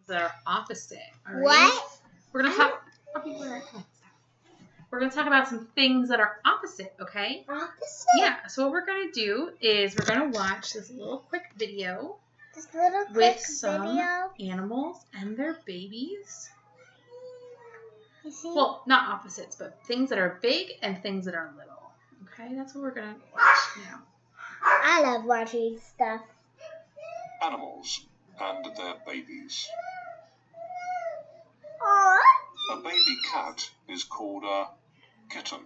that are opposite. All right? What? We're gonna talk. We're gonna talk about some things that are opposite. Okay? Opposite? Yeah. So what we're gonna do is we're gonna watch this little quick video This little quick with some video. animals and their babies. You see? Well, not opposites, but things that are big and things that are little. Okay? That's what we're gonna watch now. I love watching stuff. Animals and their babies. Aww. A baby cat is called a kitten.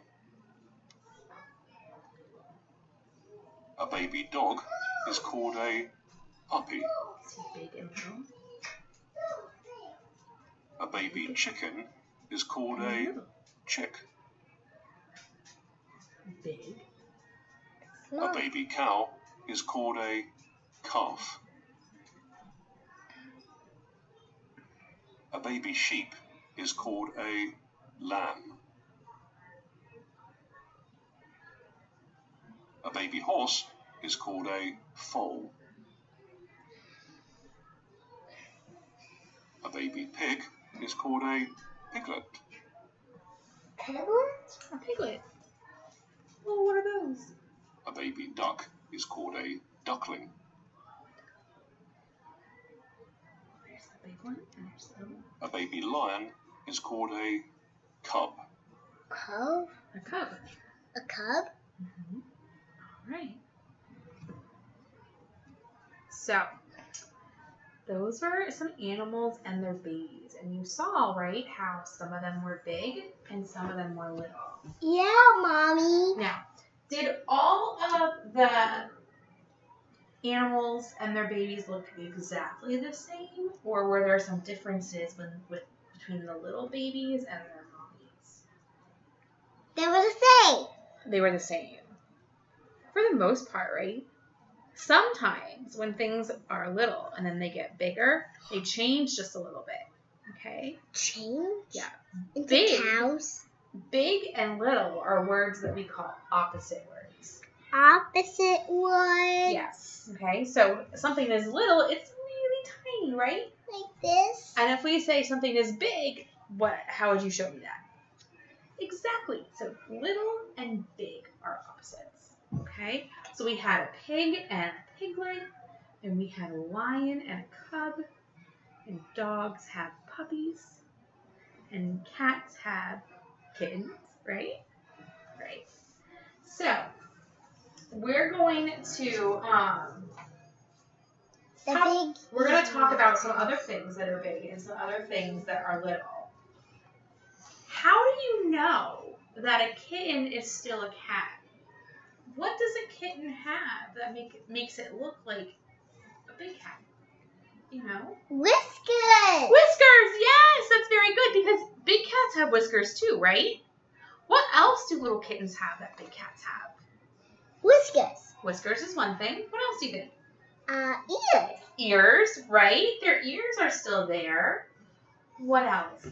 A baby dog is called a puppy. Big and little. A baby chicken is called a chick. Big. A baby cow is called a calf. A baby sheep is called a lamb. A baby horse is called a foal. A baby pig is called a piglet. Piglet? A piglet. Oh, what are those? A baby duck is called a duckling. There's the big one and there's the little one. A baby lion is called a cub. Cub? A cub. A cub? Mm-hmm. All right. So, those were some animals and their babies. And you saw, right, how some of them were big and some of them were little. Yeah, Mommy. Now, did all of the animals and their babies look exactly the same? Or were there some differences between the little babies and their mommies? They were the same. They were the same. For the most part, right? Sometimes when things are little and then they get bigger, they change just a little bit. Okay? Change? Yeah. Into Big. cows. Big and little are words that we call opposite words. Opposite words. Yes. Okay? So something is little, it's really tiny, right? Like this. And if we say something is big, how would you show me that? Exactly. So little and big are opposites. Okay? So we had a pig and a piglet, and we had a lion and a cub, and dogs have puppies, and cats have kittens, right? Right. So we're going to we're going to talk about some other things that are big and some other things that are little. How do you know that a kitten is still a cat? What does a kitten have that makes it look like a big cat? You know? Whiskers. Whiskers! Yes! That's very good because big cats have whiskers too, right? What else do little kittens have that big cats have? Whiskers. Whiskers is one thing. What else do you think? Ears. Ears, right? Their ears are still there. What else?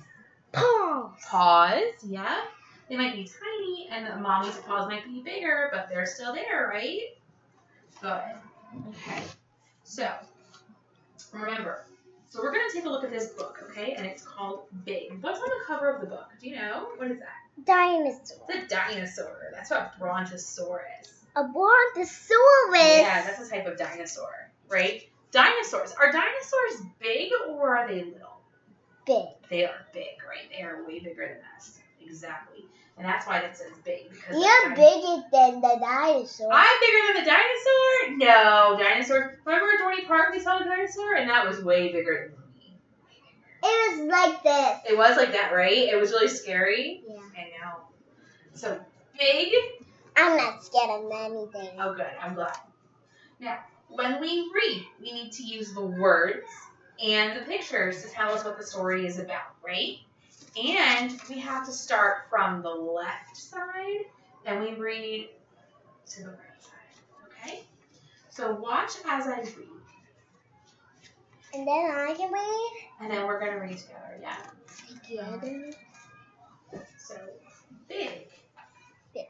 Paws. Paws, yeah. They might be tiny, and the mommy's paws might be bigger, but they're still there, right? Good. Okay. So, remember. So we're going to take a look at this book, okay? And it's called Big. What's on the cover of the book? Do you know? What is that? Dinosaur. It's a dinosaur. That's what a brontosaurus. A brontosaurus. Yeah, that's a type of dinosaur, right? Dinosaurs. Are dinosaurs big or are they little? Big. They are big, right? They are way bigger than us. Exactly. And that's why it says big. Because you're bigger than the dinosaur. I'm bigger than the dinosaur? No, dinosaur. Remember at Dorney Park we saw a dinosaur? And that was way bigger than me. It was like this. It was like that, right? It was really scary? Yeah. I know. So, big. I'm not scared of anything. Oh, good. I'm glad. Now, when we read, we need to use the words and the pictures to tell us what the story is about, right? And we have to start from the left side, and we read to the right side, okay? So watch as I read. And then I can read? And then we're going to read together, yeah? Together. So, big. Big.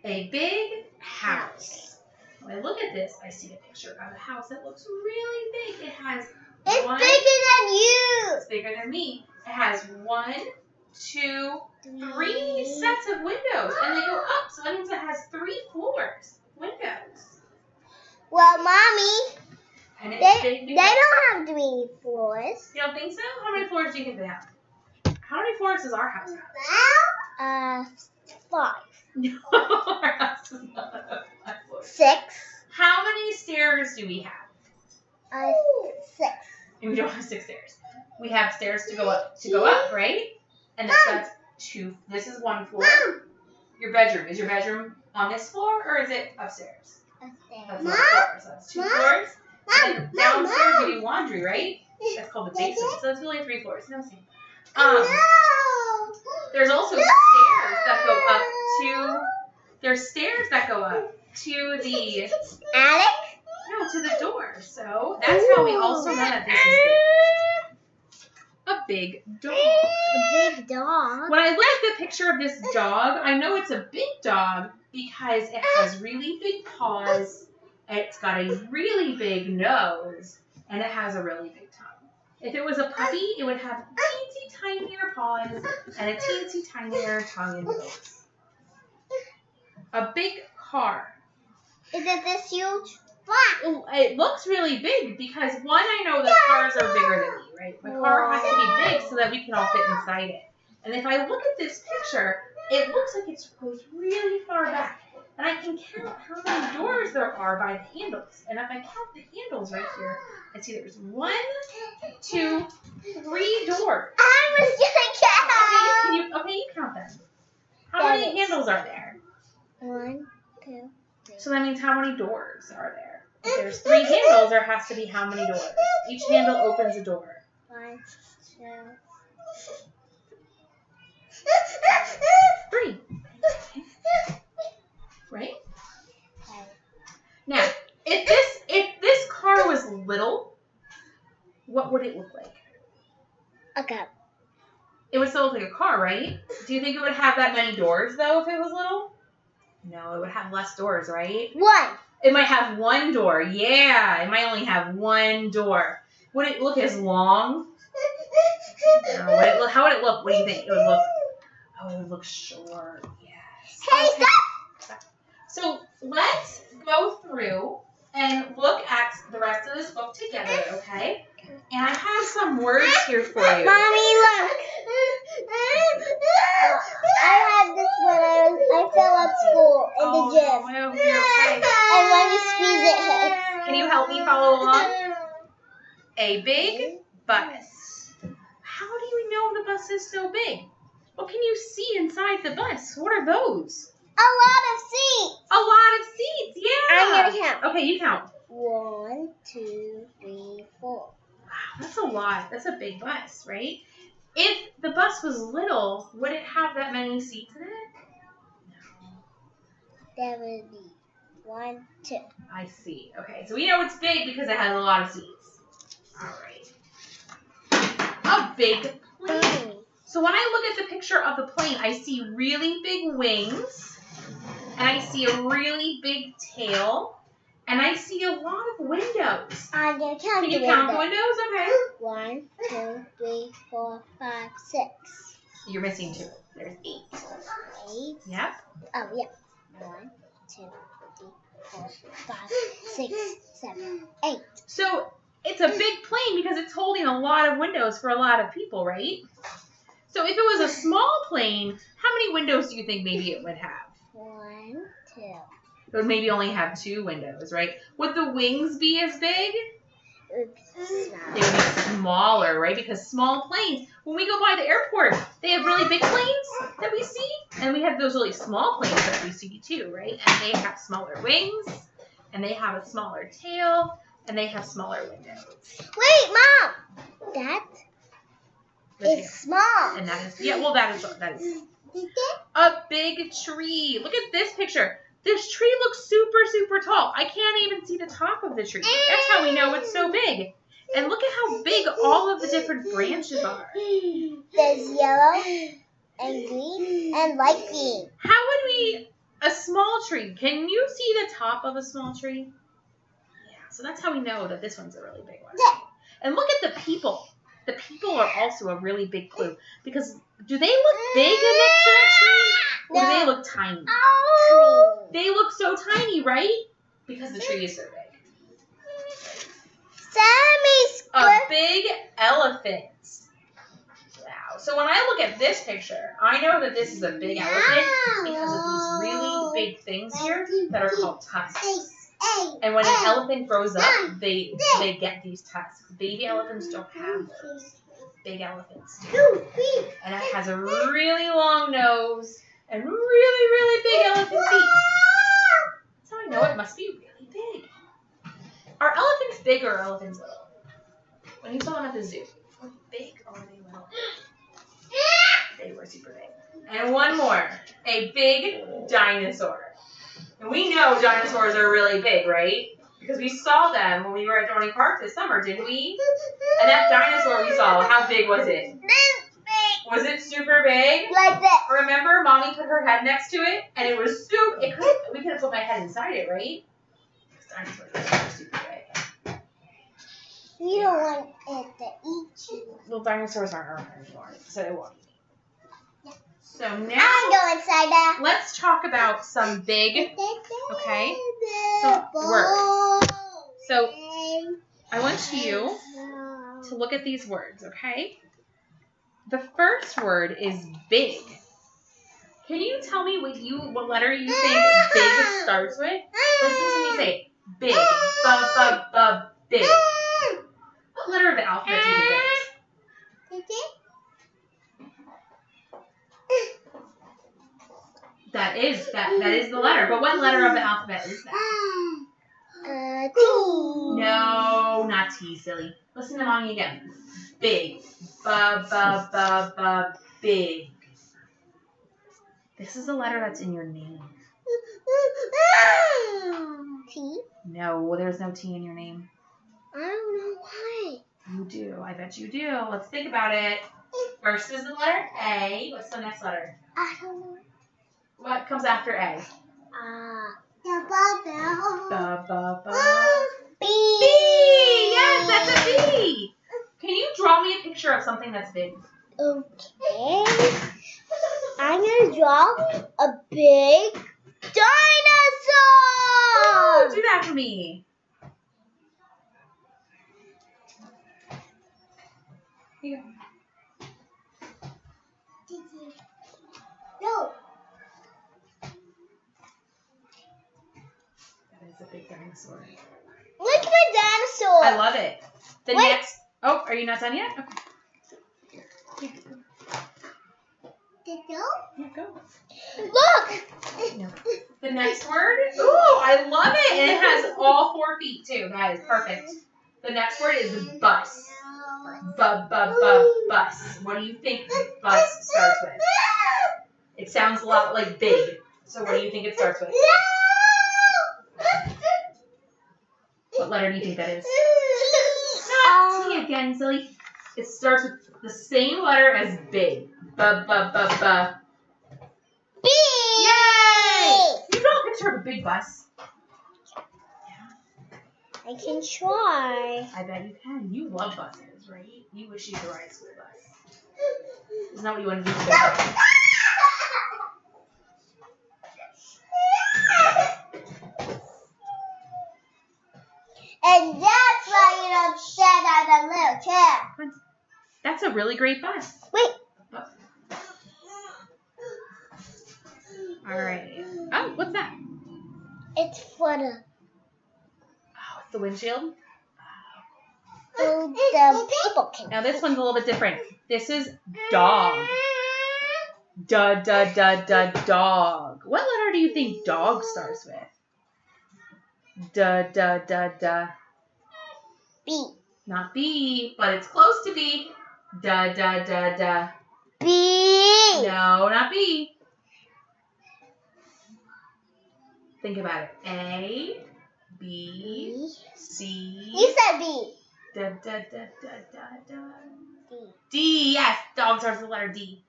A big house. When I look at this, I see a picture of a house that looks really big. It has It's bigger than you. bigger than me. It has 1, 2, 3 sets of windows, and they go up, so that means it has 3 floors. Windows. Well, Mommy, And it's they big. don't have 3 floors. You don't think so? How many floors do you think they have? How many floors does our house have? 5. No, our house does not have 5 floors. 6. How many stairs do we have? 6. And we don't have 6 stairs. We have stairs to go up, right? And that's 2. This is 1 floor. Your bedroom. Is your bedroom on this floor or is it upstairs? That's 1 floor. So that's 2 floors. And then downstairs you do laundry, right? That's called the basement. So that's really 3 floors. No, same. There's also stairs that go up to. There's stairs that go up to the Attic? No, to the door. So that's how we also know that this is big. A big dog. A big dog. When I look at the picture of this dog, I know it's a big dog because it has really big paws, it's got a really big nose, and it has a really big tongue. If it was a puppy, it would have teensy tinier paws and a teensy tinier tongue and nose. A big car. Is it this huge? It looks really big because, one, I know that cars are bigger than me, right? My car has to be big so that we can all fit inside it. And if I look at this picture, it looks like it goes really far back. And I can count how many doors there are by the handles. And if I count the handles right here, I see there's 1, 2, 3 doors. I was gonna count. Okay, you count them. How many handles are there? 1, 2, 3. So that means how many doors are there? If there's 3 handles, there has to be how many doors? Each handle opens a door. 1, 2, 3. Right? Now, if this car was little, what would it look like? Okay. It would still look like a car, right? Do you think it would have that many doors, though, if it was little? No, it would have less doors, right? 1. It might have 1 door. Yeah, it might only have 1 door. Would it look as long? No. How would it look? What do you think? It would look. Oh, it would look short. Yes. Hey, Okay. stop! So let's go through and look at the rest of this book together, okay? And I have some words here for you. Mommy, look. I had this when I fell at school in the gym. No, I hope you're okay. And when you squeeze it hurts. Can you help me follow along? A big bus. How do you know the bus is so big? What can you see inside the bus? What are those? A lot of seats. A lot of seats, yeah. I'm gonna count. Okay, you count. 1, 2, 3, 4. Wow, that's a lot. That's a big bus, right? If the bus was little, would it have that many seats in it? No. There will be 1, 2. I see. Okay, so we know it's big because it has a lot of seats. All right. A big plane. So when I look at the picture of the plane, I see really big wings, and I see a really big tail, and I see a lot of windows. I'm going to count Can the you count the windows. windows? Okay. 1, 2, 3, 4, 5, 6. You're missing 2. There's 8. 8. Yep. Oh, yeah. 1, 2, 3, 4, 5, 6, 7, 8. So it's a big plane because it's holding a lot of windows for a lot of people, right? So if it was a small plane, how many windows do you think maybe it would have? 1, 2. It would maybe only have 2 windows, right? Would the wings be as big? Oops. They would be smaller, right? Because small planes, when we go by the airport, they have really big planes that we see, and we have those really small planes that we see too, right? And they have smaller wings, and they have a smaller tail, and they have smaller windows. Wait, Mom! That The is tail. small. And that is, yeah, well, that is a big tree. Look at this picture. This tree looks super, super tall. I can't even see the top of the tree. That's how we know it's so big. And look at how big all of the different branches are. There's yellow and green and light green. How would we, a small tree, can you see the top of a small tree? Yeah, so that's how we know that this one's a really big one. And look at the people. The people are also a really big clue because do they look big next to that tree? Or do they look tiny? Tiny. They look so tiny, right? Because the tree is so big. Sammy's A big elephant. Wow. So when I look at this picture, I know that this is a big elephant because of these really big things here that are called tusks. And when an elephant grows up, they get these tusks. Baby elephants don't have those. Big elephants do. And it has a really long nose and really, really big elephant feet. That's how I know it must be really big. Are elephants big or are elephants little? When you saw them at the zoo, were they big or were they little? They were super big. And one more. A big dinosaur. And we know dinosaurs are really big, right? Because we saw them when we were at Dorney Park this summer, didn't we? And that dinosaur we saw, how big was it? This big. Was it super big? Like this. Remember, Mommy put her head next to it, and it was super. We could have put my head inside it, right? Because dinosaurs are super big. We don't want it to eat you. Well, dinosaurs aren't around anymore, so they won't eat me. So now, I go inside that. let's talk about some big, okay, some words. So I want you to look at these words, okay? The first word is big. Can you tell me what letter you think big starts with? Listen to me say it. Big. Big. What letter of the alphabet do you think that is? That is the letter. But what letter of the alphabet is that? T. No, not T, silly. Listen to Mommy again. Big. Big. This is the letter that's in your name. T. No, there's no T in your name. I don't know why. You do. I bet you do. Let's think about it. First is the letter A. What's the next letter? I don't know. What comes after A? B. B. Yes, that's a B. Can you draw me a picture of something that's big? Okay. I'm going to draw a big dinosaur. Oh, do that for me. Here you go. No. That is a big dinosaur. Look at my dinosaur. I love it. The Wait. next. Oh, are you not done yet? Okay. Did you? Here, go. Look. No. The next word. Ooh, I love it. And it has all 4 feet too. That is perfect. The next word is bus. Bus. What do you think bus starts with? It sounds a lot like big. So what do you think it starts with? What letter do you think that is? Not T again, silly. It starts with the same letter as big. B. Yay! You draw a picture of a big bus. I can try. I bet you can. You love buses, right? You wish you could ride a school bus. Isn't that what you want to do today? And that's why you don't sit on a little chair. That's a really great bus. Wait. All right. Oh, what's that? It's for the Oh, it's the windshield. so the people can. Now this one's a little bit different. This is dog. Dog. What letter do you think dog starts with? B. Not B, but it's close to B. B. No, not B. Think about it. A, B, C. You said B. D. D. Yes, dog starts with the letter D.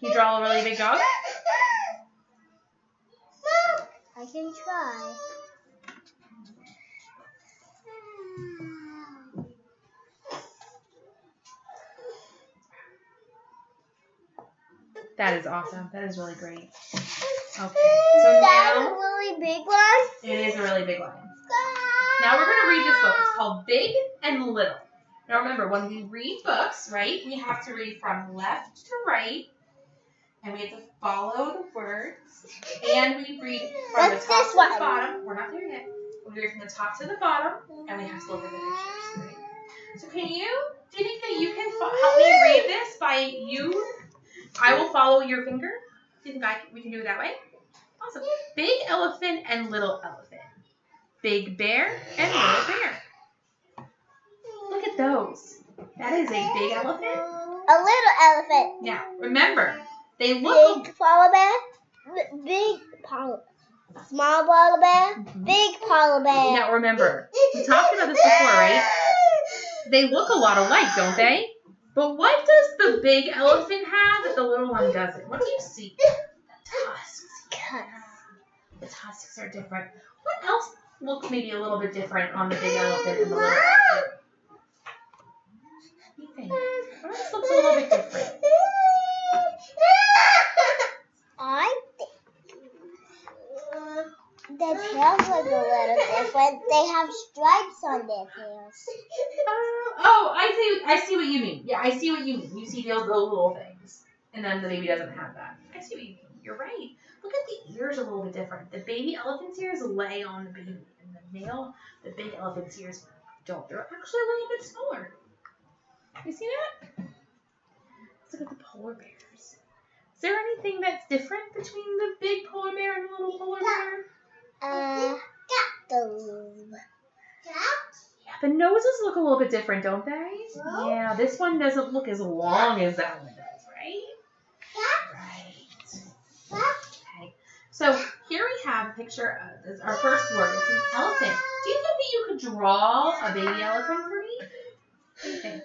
Can you draw a really big dog? I can try. That is awesome. That is really great. Okay, so That's a now really big one. it is a really big one. Now we're going to read this book. It's called Big and Little. Now remember, when we read books, right, we have to read from left to right. And we have to follow the words. And we read from the top to the bottom. We're not there yet. We read from the top to the bottom. And we have to look at the pictures. Right? So do you think that you can help me read this by you? I will follow your finger. Do you think we can do it that way? Awesome. Big elephant and little elephant. Big bear and little bear. Look at those. That is a big elephant. A little elephant. Now, remember, they look... Big polar bear. Small polar bear. Big polar bear. Now, remember, we talked about this before, right? They look a lot alike, don't they? But what does the big elephant have that the little one doesn't? What do you see? Tusks. The tusks are different. What else looks maybe a little bit different on the big elephant and the little elephant? What do you think? What else looks a little bit different? I think their tails look a little different. They have stripes on their tails. I see what you mean. Yeah, I see what you mean. You see those little things. And then the baby doesn't have that. I see what you mean. You're right. Look at the ears a little bit different. The baby elephant's ears lay on the baby. And the big elephant's ears don't. They're actually a little bit smaller. You see that? Let's look at the polar bears. Is there anything that's different between the big polar bear and the little polar bear? Yeah, the noses look a little bit different, don't they? Yeah, this one doesn't look as long as that one does, right? Right. Okay. So here we have a picture of our first word. It's an elephant. Do you think that you could draw a baby elephant for me? What do you think?